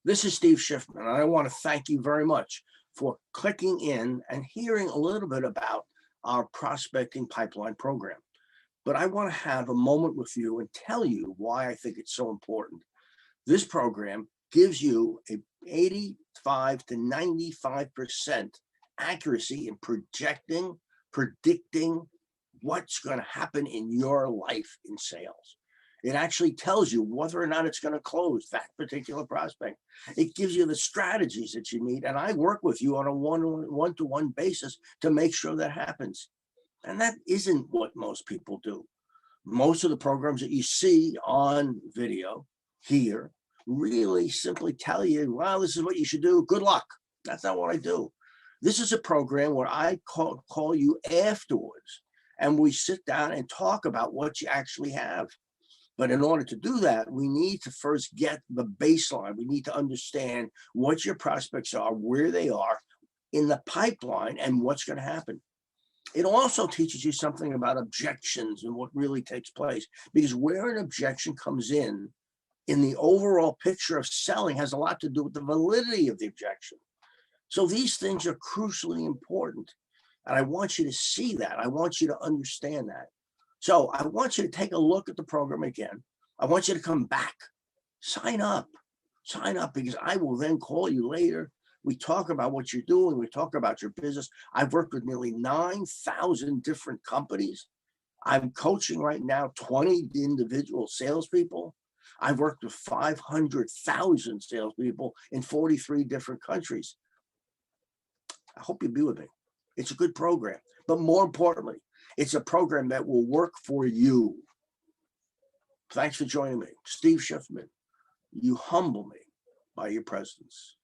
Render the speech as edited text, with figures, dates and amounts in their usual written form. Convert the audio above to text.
This is Steve Schiffman, and I want to thank you very much for clicking in and hearing a little bit about our prospecting pipeline program. But I want to have a moment with you and tell you why I think it's so important. This program gives you a 85 to 95% accuracy in predicting what's going to happen in your life in sales. It actually tells you whether or not it's going to close that particular prospect. It gives you the strategies that you need. And I work with you on a one-to-one basis to make sure that happens. And that isn't what most people do. Most of the programs that you see on video here really simply tell you, well, this is what you should do. Good luck. That's not what I do. This is a program where I call you afterwards and we sit down and talk about what you actually have. But in order to do that, we need to first get the baseline. We need to understand what your prospects are, where they are in the pipeline, and what's going to happen. It also teaches you something about objections and what really takes place, because where an objection comes in the overall picture of selling has a lot to do with the validity of the objection. So these things are crucially important. And I want you to see that. I want you to understand that. So I want you to take a look at the program again. I want you to come back, sign up because I will then call you later. We talk about what you're doing. We talk about your business. I've worked with nearly 9,000 different companies. I'm coaching right now 20 individual salespeople. I've worked with 500,000 salespeople in 43 different countries. I hope you'll be with me. It's a good program, but more importantly, it's a program that will work for you. Thanks for joining me. Steve Schiffman, you humble me by your presence.